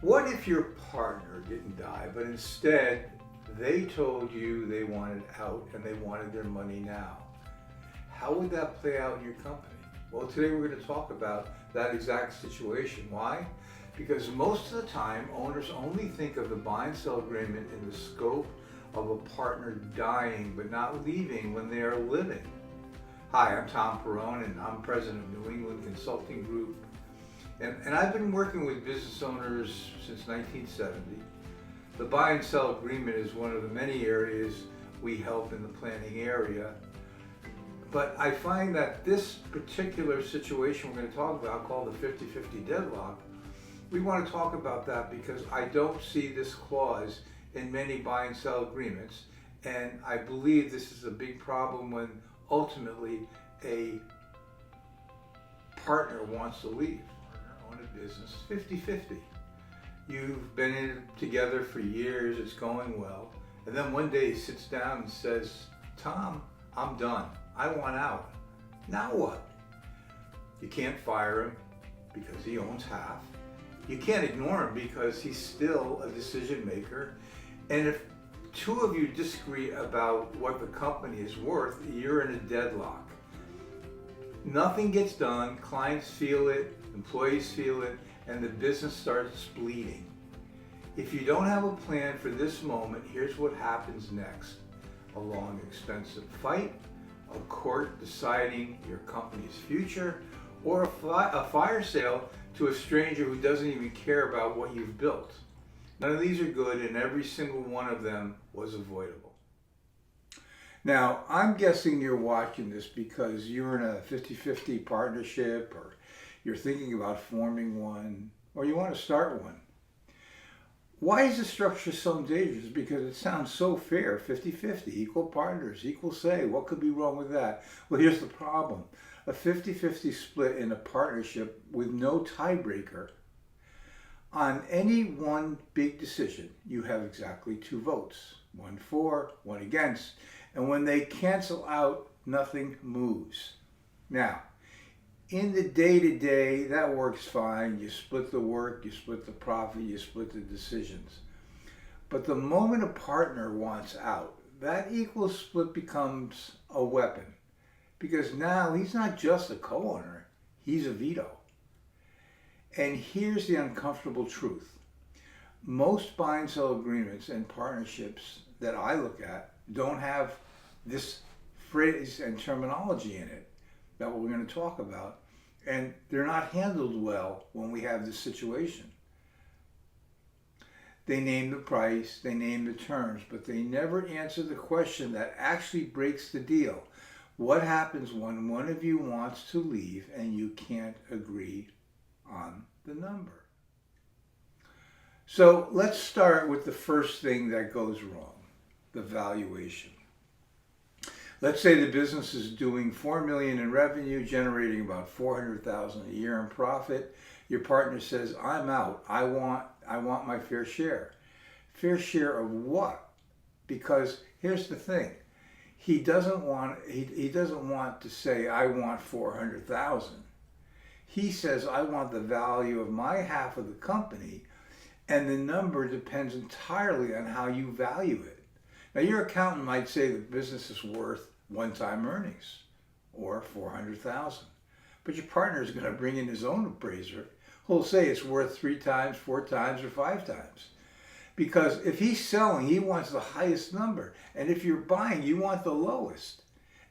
What if your partner didn't die, but instead they told you they wanted out and they wanted their money now? How would that play out in your company? Well, today we're going to talk about that exact situation. Why? Because most of the time, owners only think of the buy and sell agreement in the scope of a partner dying but not leaving when they are living. Hi, I'm Tom Perrone, and I'm president of New England Consulting Group. And I've been working with business owners since 1970. The buy and sell agreement is one of the many areas we help in the planning area. But I find that this particular situation we're going to talk about, called the 50-50 deadlock, we want to talk about that because I don't see this clause in many buy and sell agreements. And I believe this is a big problem when ultimately a partner wants to leave. Own a business 50-50. You've been in it together for years, it's going well, and then one day he sits down and says, Tom, I'm done. I want out. Now what? You can't fire him because he owns half. You can't ignore him because he's still a decision maker. And if two of you disagree about what the company is worth, you're in a deadlock. Nothing gets done, clients feel it, employees feel it, and the business starts bleeding. If you don't have a plan for this moment, here's what happens next. A long, expensive fight, a court deciding your company's future, or a fire sale to a stranger who doesn't even care about what you've built. None of these are good, and every single one of them was avoidable. Now, I'm guessing you're watching this because you're in a 50-50 partnership, or you're thinking about forming one, or you want to start one. Why is the structure so dangerous? Because it sounds so fair, 50-50, equal partners, equal say. What could be wrong with that? Well, here's the problem. A 50-50 split in a partnership with no tiebreaker, on any one big decision, you have exactly 2 votes, 1 for, 1 against, and when they cancel out, nothing moves. Now, in the day-to-day, that works fine. You split the work, you split the profit, you split the decisions. But the moment a partner wants out, that equal split becomes a weapon. Because now he's not just a co-owner, he's a veto. And here's the uncomfortable truth. Most buy and sell agreements and partnerships that I look at don't have this phrase and terminology in it that we're going to talk about. And they're not handled well when we have this situation. They name the price, they name the terms, but they never answer the question that actually breaks the deal. What happens when one of you wants to leave and you can't agree on the number? So let's start with the first thing that goes wrong, the valuation. Let's say the business is doing $4 million in revenue, generating about $400,000 a year in profit. Your partner says, I'm out. I want my fair share. Fair share of what? Because here's the thing. He doesn't want to say, I want 400,000. He says, I want the value of my half of the company, and the number depends entirely on how you value it. Now, your accountant might say the business is worth one-time earnings, or 400,000. But your partner is going to bring in his own appraiser who'll say it's worth 3 times, 4 times, or 5 times. Because if he's selling, he wants the highest number. And if you're buying, you want the lowest.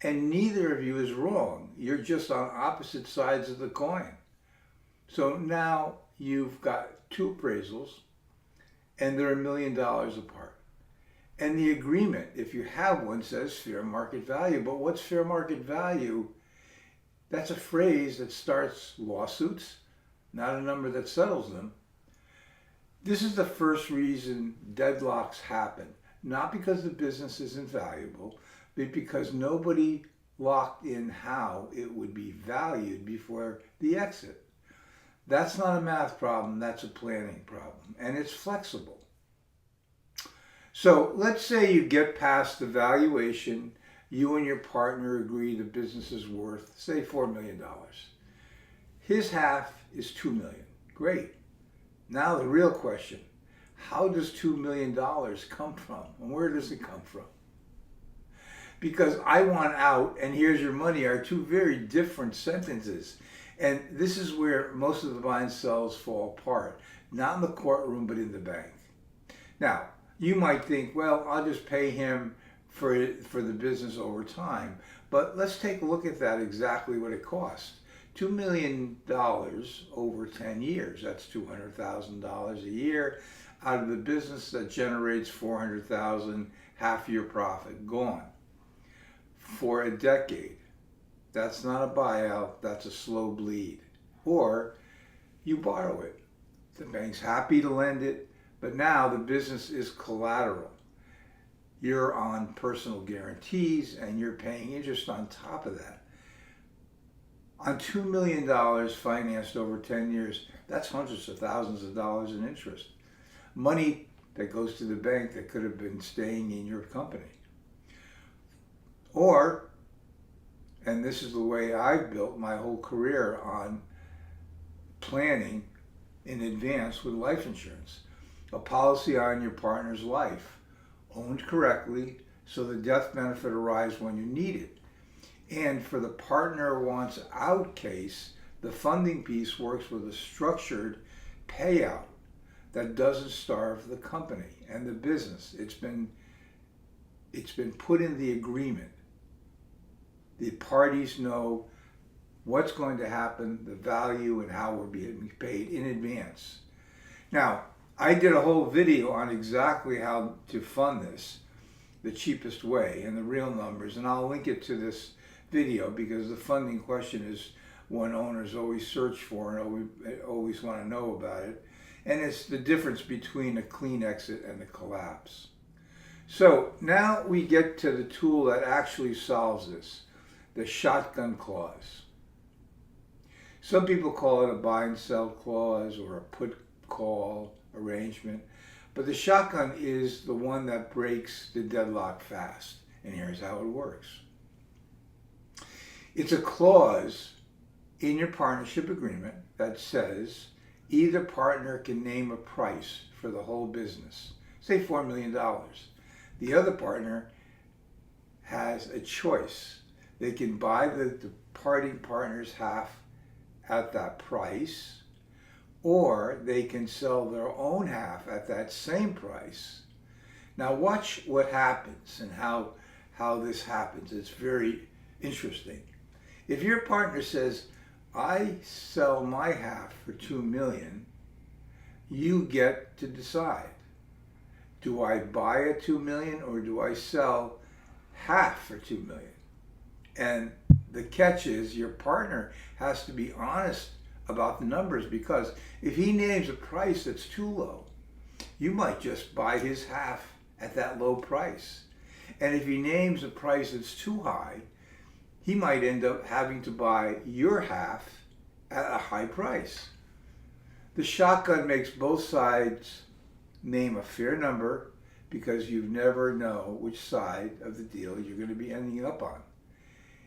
And neither of you is wrong. You're just on opposite sides of the coin. So now you've got 2 appraisals, and they're $1 million apart. And the agreement, if you have one, says fair market value. But what's fair market value? That's a phrase that starts lawsuits, not a number that settles them. This is the first reason deadlocks happen. Not because the business isn't valuable, but because nobody locked in how it would be valued before the exit. That's not a math problem, that's a planning problem. And it's flexible. So let's say you get past the valuation, you and your partner agree the business is worth, say, $4 million. His half is $2 million. Great. Now the real question, how does $2 million come from? And where does it come from? Because I want out and here's your money are two very different sentences. And this is where most of the buy and sells fall apart. Not in the courtroom, but in the bank. Now, you might think, well, I'll just pay him for the business over time. But let's take a look at that, exactly what it costs. $2 million over 10 years. That's $200,000 a year out of the business that generates $400,000, half your profit, gone. For a decade. That's not a buyout, that's a slow bleed. Or you borrow it. The bank's happy to lend it, but now the business is collateral. You're on personal guarantees and you're paying interest on top of that. On $2 million financed over 10 years, that's hundreds of thousands of dollars in interest. Money that goes to the bank that could have been staying in your company. Or, and this is the way I've built my whole career on planning in advance with life insurance. A policy on your partner's life, owned correctly, so the death benefit arrives when you need it. And for the partner wants out case, the funding piece works with a structured payout that doesn't starve the company and the business. It's been put in the agreement. The parties know what's going to happen, the value, and how we're being paid in advance. Now, I did a whole video on exactly how to fund this, the cheapest way, and the real numbers, and I'll link it to this video because the funding question is one owners always search for and always want to know about it. And it's the difference between a clean exit and a collapse. So now we get to the tool that actually solves this, the shotgun clause. Some people call it a buy and sell clause or a put call arrangement, but the shotgun is the one that breaks the deadlock fast. And here's how it works. It's a clause in your partnership agreement that says either partner can name a price for the whole business, say $4 million. The other partner has a choice. They can buy the departing partner's half at that price, or they can sell their own half at that same price. Now watch what happens and how this happens. It's very interesting. If your partner says, I sell my half for $2 million, you get to decide. Do I buy at $2 million or do I sell half for $2 million? And the catch is your partner has to be honest about the numbers, because if he names a price that's too low, you might just buy his half at that low price. And if he names a price that's too high, he might end up having to buy your half at a high price. The shotgun makes both sides name a fair number because you never know which side of the deal you're going to be ending up on.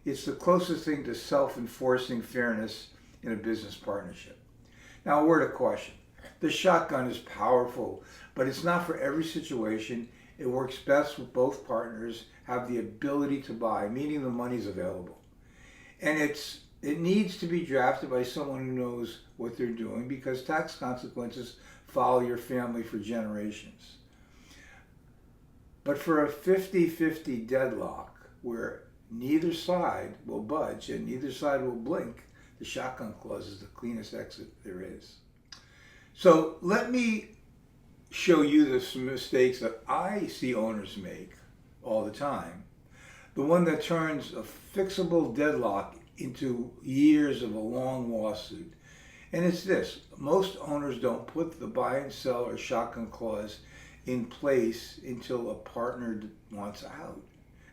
It's the closest thing to self-enforcing fairness in a business partnership. Now, a word of caution. The shotgun is powerful, but it's not for every situation. It works best with both partners have the ability to buy, meaning the money's available. And it needs to be drafted by someone who knows what they're doing, because tax consequences follow your family for generations. But for a 50-50 deadlock where neither side will budge and neither side will blink, the shotgun clause is the cleanest exit there is. So let me show you the mistakes that I see owners make all the time. The one that turns a fixable deadlock into years of a long lawsuit. And it's this: most owners don't put the buy and sell or shotgun clause in place until a partner wants out.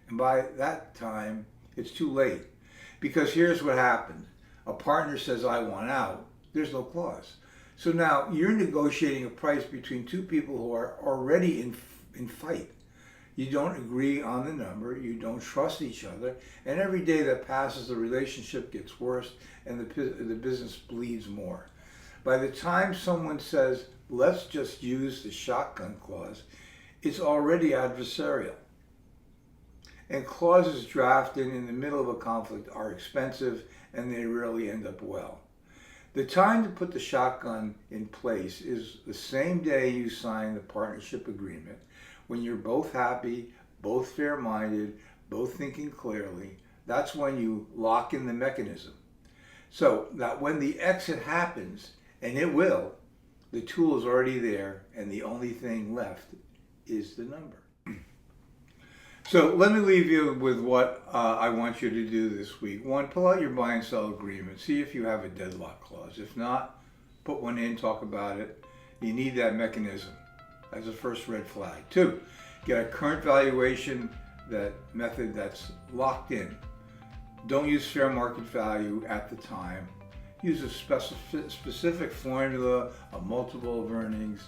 And by that time, it's too late. Because here's what happened. A partner says, I want out. There's no clause. So now you're negotiating a price between two people who are already in fight. You don't agree on the number, you don't trust each other, and every day that passes the relationship gets worse and the business bleeds more. By the time someone says, let's just use the shotgun clause, it's already adversarial. And clauses drafted in the middle of a conflict are expensive and they rarely end up well. The time to put the shotgun in place is the same day you sign the partnership agreement, when you're both happy, both fair-minded, both thinking clearly. That's when you lock in the mechanism. So that when the exit happens, and it will, the tool is already there and the only thing left is the number. So let me leave you with what I want you to do this week. One, pull out your buy and sell agreement. See if you have a deadlock clause. If not, put one in, talk about it. You need that mechanism as a first red flag. Two, get a current valuation method that's locked in. Don't use fair market value at the time. Use a specific formula, a multiple of earnings,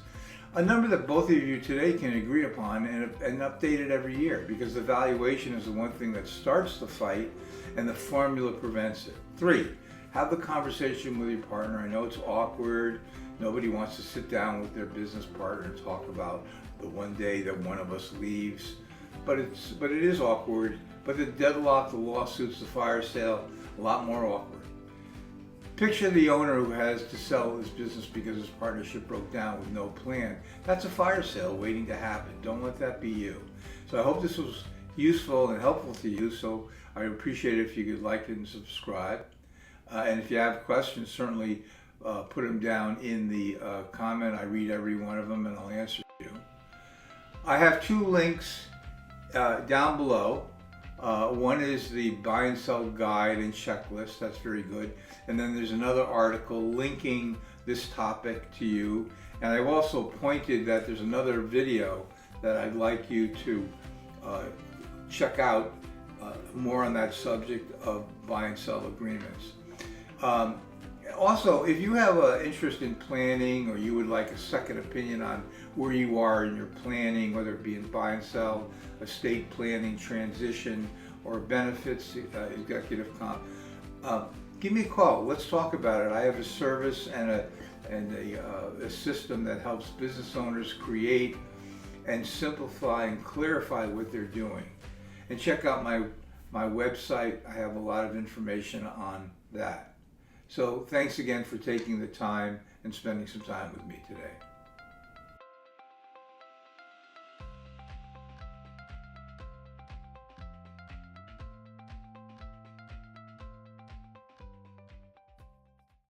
a number that both of you today can agree upon and update it every year, because the valuation is the one thing that starts the fight and the formula prevents it. Three, have the conversation with your partner. I know it's awkward. Nobody wants to sit down with their business partner and talk about the one day that one of us leaves, but it is awkward. But the deadlock, the lawsuits, the fire sale, a lot more awkward. Picture the owner who has to sell his business because his partnership broke down with no plan. That's a fire sale waiting to happen. Don't let that be you. So I hope this was useful and helpful to you. So I appreciate it if you could like it and subscribe. And if you have questions, certainly put them down in the comment. I read every one of them and I'll answer you. I have two links down below. One is the buy and sell guide and checklist. That's very good. And then there's another article linking this topic to you. And I've also pointed that there's another video that I'd like you to check out more on that subject of buy and sell agreements. Also, if you have an interest in planning, or you would like a second opinion on where you are in your planning, whether it be in buy and sell, estate planning, transition, or benefits, executive comp, give me a call. Let's talk about it. I have a service and a system that helps business owners create and simplify and clarify what they're doing. And check out my website. I have a lot of information on that. So thanks again for taking the time and spending some time with me today.